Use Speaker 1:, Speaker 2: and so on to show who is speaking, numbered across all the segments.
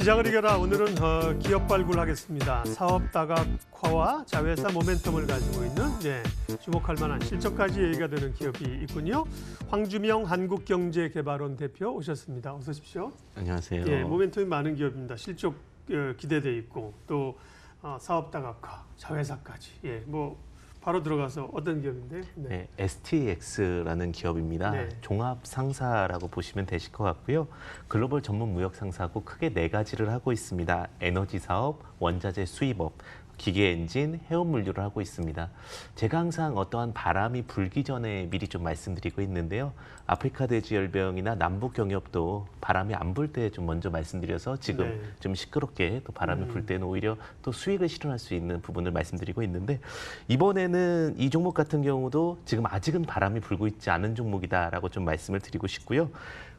Speaker 1: 시장을 이겨라. 오늘은 기업 발굴하겠습니다. 사업 다각화와 자회사 모멘텀을 가지고 있는 주목할 만한 실적까지 얘기가 되는 기업이 있군요. 황주명 한국경제개발원 대표 오셨습니다. 어서 오십시오.
Speaker 2: 안녕하세요.
Speaker 1: 모멘텀이 많은 기업입니다. 실적 기대돼 있고 또 사업 다각화, 자회사까지. 바로 들어가서 어떤 기업인데요?
Speaker 2: 네, STX라는 기업입니다.
Speaker 1: 네.
Speaker 2: 종합 상사라고 보시면 되실 것 같고요. 글로벌 전문 무역 상사고 크게 네 가지를 하고 있습니다. 에너지 사업, 원자재 수입업, 기계 엔진, 해운 물류를 하고 있습니다. 제가 항상 어떠한 바람이 불기 전에 미리 좀 말씀드리고 있는데요. 아프리카 돼지열병이나 남북 경협도 바람이 안 불 때 좀 먼저 말씀드려서 지금 좀 시끄럽게 또 바람이 불 때는 오히려 또 수익을 실현할 수 있는 부분을 말씀드리고 있는데, 이번에는 이 종목 같은 경우도 지금 아직은 바람이 불고 있지 않은 종목이다라고 좀 말씀을 드리고 싶고요.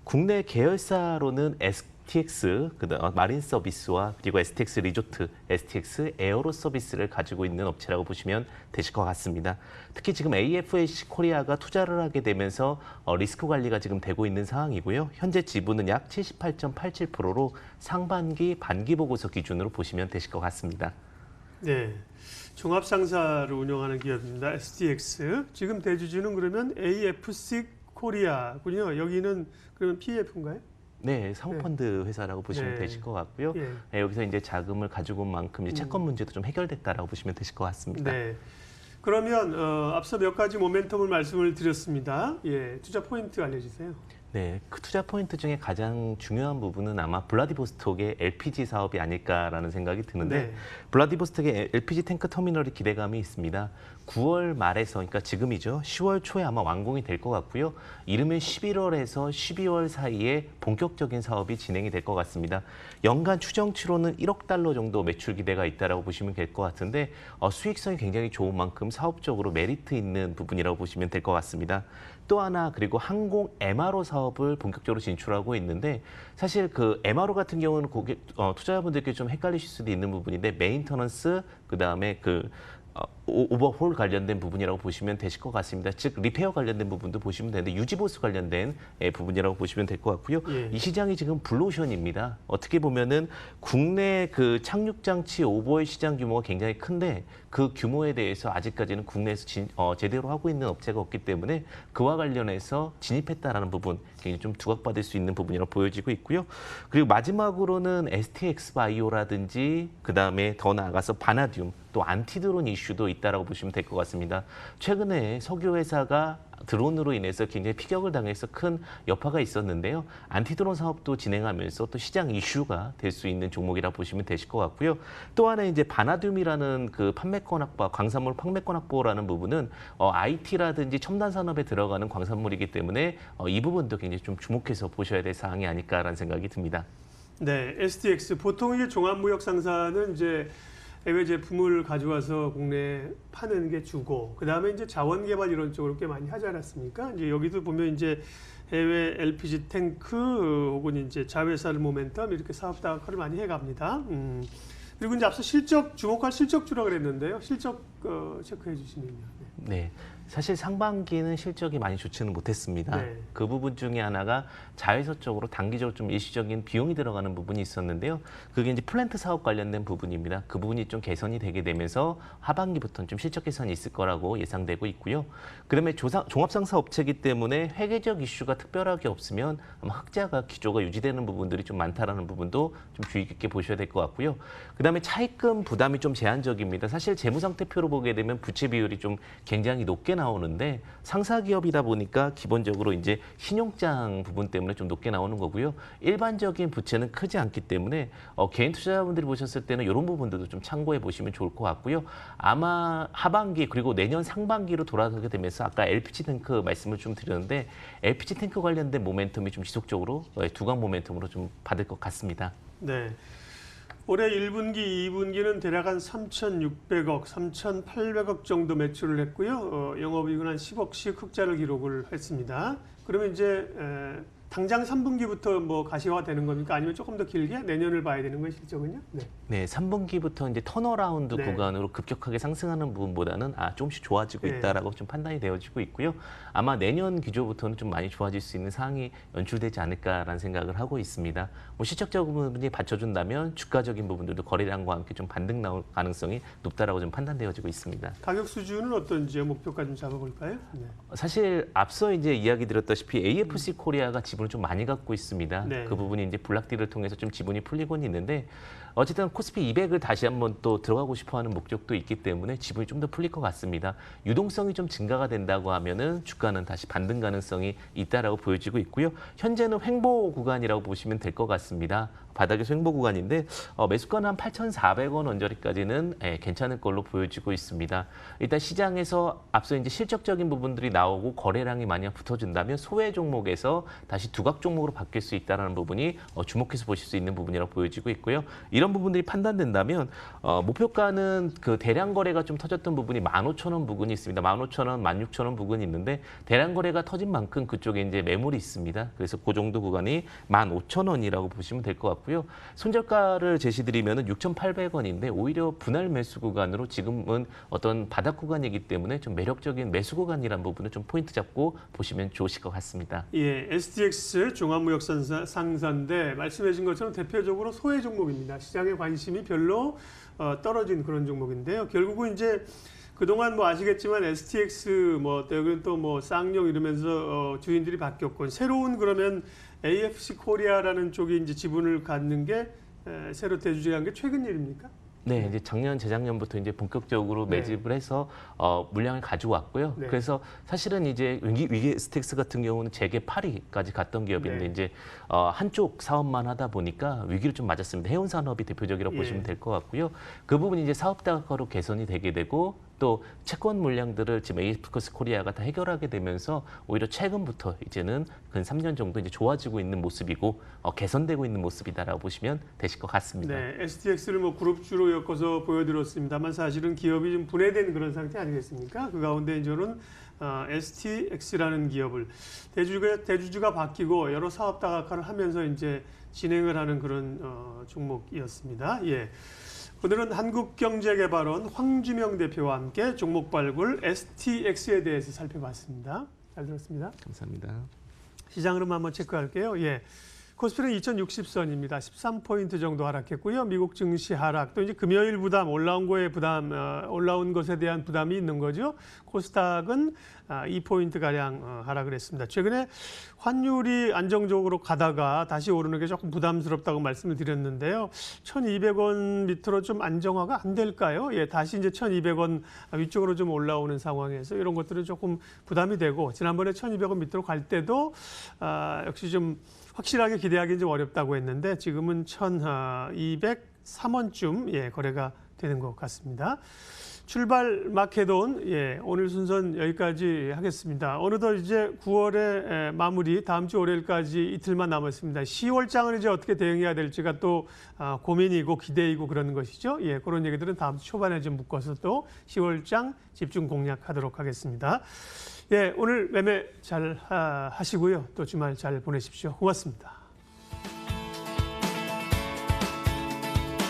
Speaker 2: 국내 계열사로는 STX, 마린 서비스와 그리고 STX 리조트, STX 에어로 서비스를 가지고 있는 업체라고 보시면 되실 것 같습니다. 특히 지금 AFAC 코리아가 투자를 하게 되면서 리스크 관리가 지금 되고 있는 상황이고요. 현재 지분은 약 78.87%로 상반기 반기 보고서 기준으로 보시면 되실 것 같습니다.
Speaker 1: 네, 종합상사를 운영하는 기업입니다. STX. 지금 대주주는 그러면 AFC 코리아군요. 여기는 그러면 PF인가요?
Speaker 2: 네, 사모펀드 회사라고 보시면 되실 것 같고요. 여기서 이제 자금을 가지고 온 만큼 이제 채권 문제도 좀 해결됐다라고 보시면 되실 것 같습니다.
Speaker 1: 네. 그러면 앞서 몇 가지 모멘텀을 말씀을 드렸습니다. 투자 포인트 알려주세요.
Speaker 2: 네, 그 투자 포인트 중에 가장 중요한 부분은 아마 블라디보스톡의 LPG 사업이 아닐까라는 생각이 드는데, 블라디보스톡의 LPG 탱크 터미널이 기대감이 있습니다. 9월 말에서, 그러니까 지금이죠. 10월 초에 아마 완공이 될 것 같고요. 이르면 11월에서 12월 사이에 본격적인 사업이 진행이 될 것 같습니다. 연간 추정치로는 1억 달러 정도 매출 기대가 있다라고 보시면 될 것 같은데, 수익성이 굉장히 좋은 만큼 사업적으로 메리트 있는 부분이라고 보시면 될 것 같습니다. 또 하나, 그리고 항공 MRO 사업을 본격적으로 진출하고 있는데, 사실 그 MRO 같은 경우는 투자자분들께 좀 헷갈리실 수도 있는 부분인데, 메인터넌스, 그다음에 오버홀 관련된 부분이라고 보시면 되실 것 같습니다. 즉 리페어 관련된 부분도 보시면 되는데, 유지보수 관련된 부분이라고 보시면 될 것 같고요. 이 시장이 지금 블루오션입니다. 어떻게 보면은 국내 그 착륙장치 오버홀 시장 규모가 굉장히 큰데, 그 규모에 대해서 아직까지는 국내에서 제대로 하고 있는 업체가 없기 때문에 그와 관련해서 진입했다라는 부분, 굉장히 좀 두각받을 수 있는 부분이라고 보여지고 있고요. 그리고 마지막으로는 STX 바이오라든지 그다음에 더 나아가서 바나듐, 또 안티드론 이슈도 있다라고 보시면 될 것 같습니다. 최근에 석유 회사가 드론으로 인해서 굉장히 피격을 당해서 큰 여파가 있었는데요. 안티드론 사업도 진행하면서 또 시장 이슈가 될 수 있는 종목이라 보시면 되실 것 같고요. 또 하나 이제 바나듐이라는 그 판매권 확보, 광산물 판매권 확보라는 부분은 IT라든지 첨단 산업에 들어가는 광산물이기 때문에 이 부분도 굉장히 좀 주목해서 보셔야 될 사항이 아닐까라는 생각이 듭니다.
Speaker 1: 네, STX 보통 이제 종합무역 상사는 이제 해외 제품을 가져와서 국내에 파는 게 주고, 그 다음에 이제 자원 개발 이런 쪽으로 꽤 많이 하지 않았습니까? 이제 여기도 보면 이제 해외 LPG 탱크 혹은 이제 자회사를 모멘텀 이렇게 사업 다각화를 많이 해갑니다. 그리고 이제 앞서 주목할 실적주라 그랬는데요. 실적 체크해 주시면요.
Speaker 2: 네. 사실 상반기는 실적이 많이 좋지는 못했습니다. 그 부분 중에 하나가 자회사 쪽으로 단기적으로 좀 일시적인 비용이 들어가는 부분이 있었는데요. 그게 이제 플랜트 사업 관련된 부분입니다. 그 부분이 좀 개선이 되게 되면서 하반기부터는 좀 실적 개선이 있을 거라고 예상되고 있고요. 그다음에 종합상사 업체이기 때문에 회계적 이슈가 특별하게 없으면 아마 흑자가 기조가 유지되는 부분들이 좀 많다라는 부분도 좀 주의 깊게 보셔야 될 것 같고요. 그다음에 차입금 부담이 좀 제한적입니다. 사실 재무상태표로 보게 되면 부채 비율이 좀 굉장히 높게 나오는데, 상사 기업이다 보니까 기본적으로 이제 신용장 부분 때문에 좀 높게 나오는 거고요. 일반적인 부채는 크지 않기 때문에 개인 투자자분들이 보셨을 때는 이런 부분들도 좀 참고해 보시면 좋을 것 같고요. 아마 하반기 그리고 내년 상반기로 돌아가게 되면서 아까 LPG 탱크 말씀을 좀 드렸는데, LPG 탱크 관련된 모멘텀이 좀 지속적으로 두각 모멘텀으로 좀 받을 것 같습니다.
Speaker 1: 네. 올해 1분기, 2분기는 대략 한 3,600억, 3,800억 정도 매출을 했고요. 영업이익은 한 10억씩 흑자를 기록을 했습니다. 그러면 이제 당장 3분기부터 뭐 가시화가 되는 겁니까? 아니면 조금 더 길게 내년을 봐야 되는 것이 실적은요? 네.
Speaker 2: 네, 3분기부터 이제 턴어라운드
Speaker 1: 네.
Speaker 2: 구간으로 급격하게 상승하는 부분보다는 조금씩 좋아지고
Speaker 1: 네.
Speaker 2: 있다라고 좀 판단이 되어지고 있고요. 아마 내년 기조부터는 좀 많이 좋아질 수 있는 상황이 연출되지 않을까라는 생각을 하고 있습니다. 뭐 시적적 부분이 받쳐준다면 주가적인 부분들도 거래량과 함께 좀 반등 나올 가능성이 높다라고 좀 판단되어지고 있습니다.
Speaker 1: 가격 수준은 어떤지요? 목표가 좀 잡아볼까요? 네.
Speaker 2: 사실 앞서 이제 이야기 드렸다시피 AFC 코리아가 지분을 좀 많이 갖고 있습니다.
Speaker 1: 네.
Speaker 2: 그 부분이 이제 블락딜을 통해서 좀 지분이 풀리곤 있는데 어쨌든 코스피 200을 다시 한번 또 들어가고 싶어하는 목적도 있기 때문에 지분이 좀 더 풀릴 것 같습니다. 유동성이 좀 증가가 된다고 하면은 주가는 다시 반등 가능성이 있다라고 보여지고 있고요. 현재는 횡보 구간이라고 보시면 될 것 같습니다. 바닥에서 횡보 구간인데 매수가는 한 8,400원 언저리까지는 괜찮을 걸로 보여지고 있습니다. 일단 시장에서 앞서 이제 실적적인 부분들이 나오고 거래량이 많이 붙어준다면 소외 종목에서 다시 두각 종목으로 바뀔 수 있다는 부분이 주목해서 보실 수 있는 부분이라고 보여지고 있고요. 이런 부분들이 판단된다면 목표가는 그 대량 거래가 좀 터졌던 부분이 15,000원 부근이 있습니다. 15,000원, 16,000원 부근이 있는데 대량 거래가 터진 만큼 그쪽에 이제 매물이 있습니다. 그래서 그 정도 구간이 15,000원이라고 보시면 될 것 같고요. 손절가를 제시드리면은 6,800원인데 오히려 분할 매수 구간으로 지금은 어떤 바닥 구간이기 때문에 좀 매력적인 매수 구간이라는 부분을 좀 포인트 잡고 보시면 좋으실 것 같습니다.
Speaker 1: 예, STX 종합무역상사인데 말씀해주신 것처럼 대표적으로 소외 종목입니다. 시장의 관심이 별로 떨어진 그런 종목인데요. 결국은 이제 그동안 뭐 아시겠지만 STX 여기는 또 뭐 쌍용 이러면서 주인들이 바뀌었고 새로운 그러면 AFC 코리아라는 쪽이 이제 지분을 갖는 게 새로 대주주가 한 게 최근 일입니까?
Speaker 2: 네, 이제 작년, 재작년부터 이제 본격적으로
Speaker 1: 네.
Speaker 2: 매집을 해서 물량을 가져왔고요.
Speaker 1: 네.
Speaker 2: 그래서 사실은 이제 위기 스택스 같은 경우는 재계 8위까지 갔던 기업인데
Speaker 1: 네.
Speaker 2: 이제 한쪽 사업만 하다 보니까 위기를 좀 맞았습니다. 해운 산업이 대표적이라고
Speaker 1: 예.
Speaker 2: 보시면 될 것 같고요. 그 부분이 이제 사업 다각화로 개선이 되게 되고 또 채권 물량들을 지금 AFC 코리아가 다 해결하게 되면서 오히려 최근부터 이제는 근 3년 정도 이제 좋아지고 있는 모습이고 개선되고 있는 모습이다라고 보시면 되실 것 같습니다.
Speaker 1: 네, STX를 뭐 그룹주로 엮어서 보여드렸습니다만 사실은 기업이 좀 분해된 그런 상태 아니겠습니까? 그 가운데 이제는 STX라는 기업을 대주주가 바뀌고 여러 사업 다각화를 하면서 이제 진행을 하는 그런 종목이었습니다. 예. 오늘은 한국경제개발원 황주명 대표와 함께 종목 발굴 STX에 대해서 살펴봤습니다. 잘 들었습니다.
Speaker 2: 감사합니다.
Speaker 1: 시장 흐름 한번 체크할게요. 예. 코스피는 2060선입니다. 13포인트 정도 하락했고요. 미국 증시 하락, 또 이제 금요일 부담, 올라온 것에 대한 부담이 있는 거죠. 코스닥은 2포인트가량 하락을 했습니다. 최근에 환율이 안정적으로 가다가 다시 오르는 게 조금 부담스럽다고 말씀을 드렸는데요. 1,200원 밑으로 좀 안정화가 안 될까요? 예, 다시 이제 1,200원 위쪽으로 좀 올라오는 상황에서 이런 것들은 조금 부담이 되고, 지난번에 1,200원 밑으로 갈 때도 역시 좀 확실하게 기대하기는 좀 어렵다고 했는데 지금은 1,203원쯤 거래가 되는 것 같습니다. 출발 마켓온 오늘 순서는 여기까지 하겠습니다. 어느덧 이제 9월의 마무리 다음 주 월요일까지 이틀만 남았습니다. 10월장을 이제 어떻게 대응해야 될지가 또 고민이고 기대이고 그러는 것이죠. 그런 얘기들은 다음 주 초반에 좀 묶어서 또 10월장 집중 공략하도록 하겠습니다. 오늘 매매 잘 하시고요. 또 주말 잘 보내십시오. 고맙습니다.